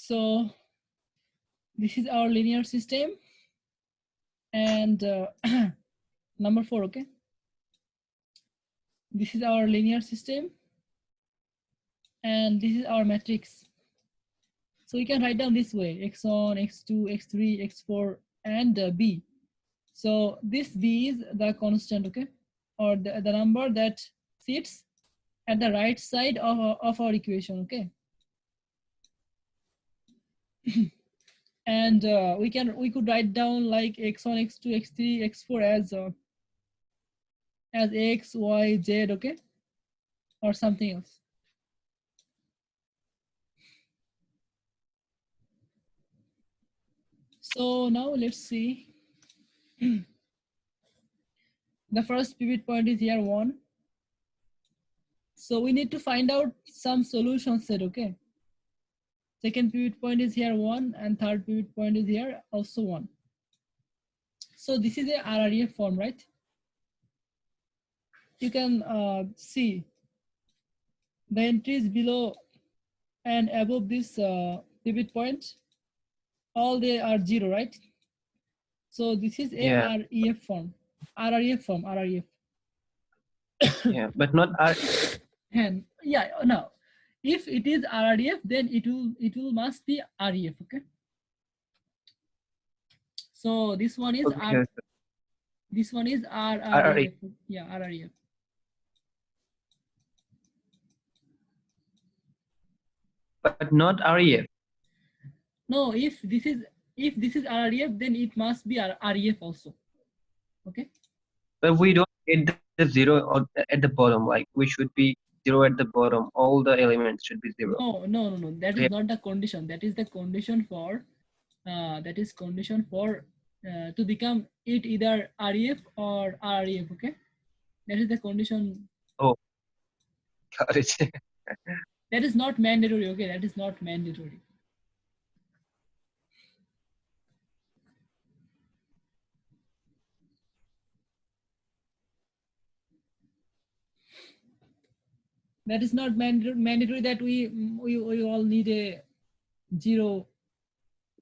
So this is our linear system, and number 4, okay? This is our linear system, and this is our matrix. So we can write down this way: x1, x2, x3, x4, and b. So this b is the constant, okay, or the number that sits at the right side of our equation, okay? And we could write down like x1, x2, x3, x4 as x, y, z, okay, or something else. So now let's see. The first pivot point is here 1. So we need to find out some solution set, okay? Second pivot point is here 1, and third pivot point is here also 1. So this is a RREF form, right? You can see the entries below and above this pivot point, all they are 0, right? So this is a RREF form. RREF. Yeah, but not R. And yeah, no. If it is RREF, then it will must be REF, okay? So this one is Okay. this one is RREF. Yeah, RREF. But not REF. No, if this is RREF, then it must be REF also. Okay. But we don't get the 0 at the bottom. Like we should be 0 at the bottom. All the elements should be 0. No. That is not the condition. That is the condition for to become it either REF or REF. Okay. That is the condition. Oh, got it. That is not mandatory. Okay. That is not mandatory. That is not mandatory that we all need a 0,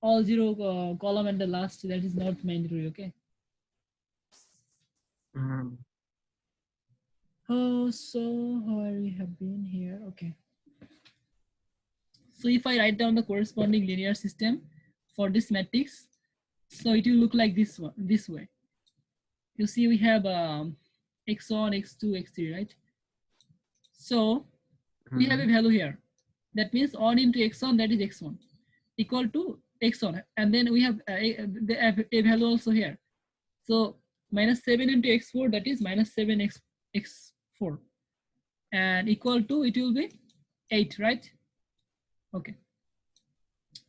all 0 column and the last. That is not mandatory. Okay. Oh, so how we have been here? Okay. So if I write down the corresponding linear system for this matrix, so it will look like this way. You see, we have x1, x2, x3, right? So we have a value here. That means 1 into x1, that is x1, equal to x1, and then we have a value also here. So minus 7 into x4, that is minus 7 x4, and equal to, it will be 8, right? Okay.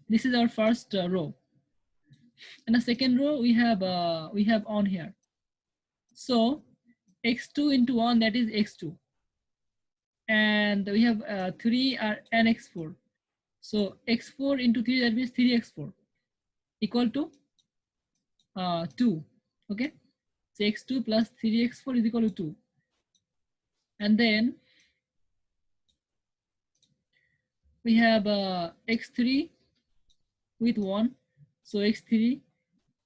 This is our first row. And the second row we have on here. So x2 into 1, that is x2, and we have 3 and x4. So x4 into 3, that means 3x4, equal to 2. Okay. So x2 plus 3x4 is equal to 2. And then we have x3 with 1. So x3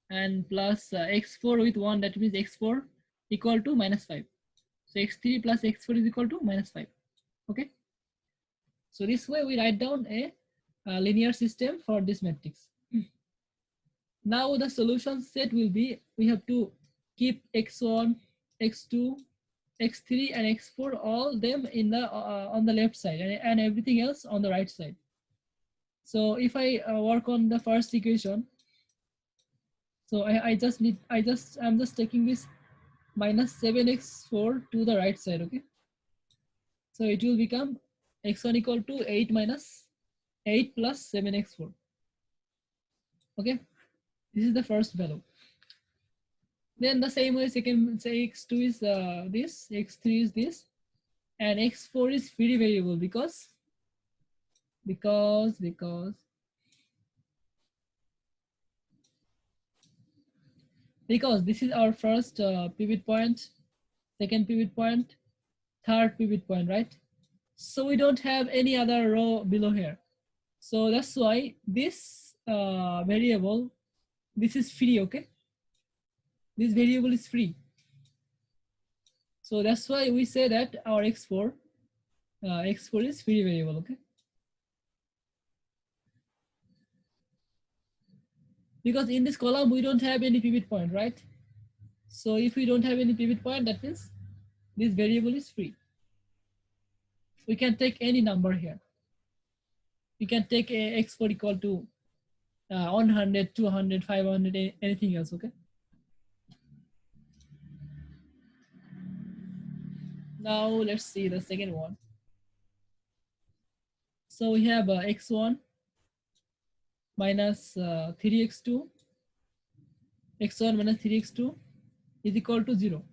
and plus x4 with 1, that means x4 equal to minus 5. So x3 plus x4 is equal to minus 5. Okay. So this way we write down a linear system for this matrix. Now the solution set will be, we have to keep x1, x2, x3, and x4, all them in the on the left side, and everything else on the right side. So if I work on the first equation, so I'm just taking this minus 7x4 to the right side. Okay. So it will become x1 equal to 8 minus 8 plus 7x4. Okay. This is the first value. Then the same way, second, say x2 is this, x3 is this, and x4 is free variable because this is our first pivot point, second pivot point, third pivot point, right? So we don't have any other row below here. So that's why this variable, this is free, okay? This variable is free. So that's why we say that our x4 is free variable, okay? Because in this column we don't have any pivot point, right? So if we don't have any pivot point, that means this variable is free. We can take any number here. We can take a x4 equal to 100, 200, 500, anything else, okay? Now let's see the second one. So we have x1 minus 3x2, x1 minus 3x2 is equal to 0.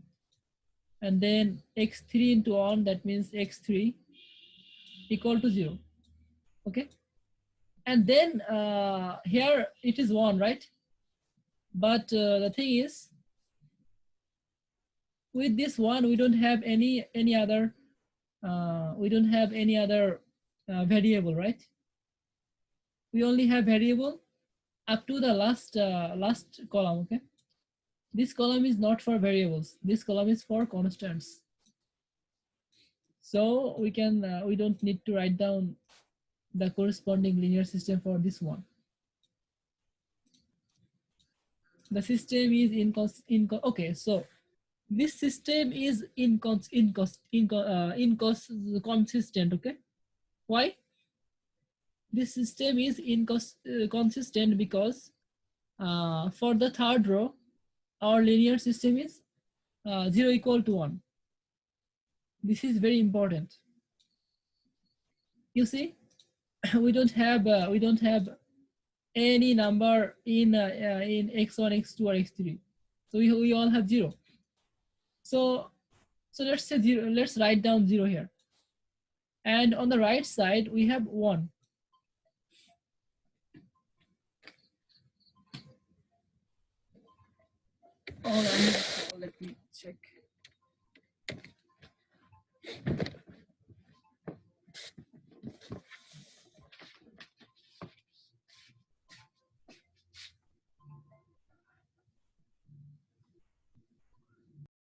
And then x3 into 1, that means x3 equal to 0, okay? And then here it is 1, right? But the thing is, with this one, we don't have any other variable, right? We only have variable up to the last column, okay? This column is not for variables. This column is for constants. So we don't need to write down the corresponding linear system for this one. The system is okay. So this system is inconsistent. Okay, why? This system is inconsistent because for the third row, our linear system is 0 equal to 1. This is very important. You see, we don't have any number in x1, x2, or x3. So we all have 0. So let's say 0. Let's write down 0 here. And on the right side, we have 1. Oh, let me check.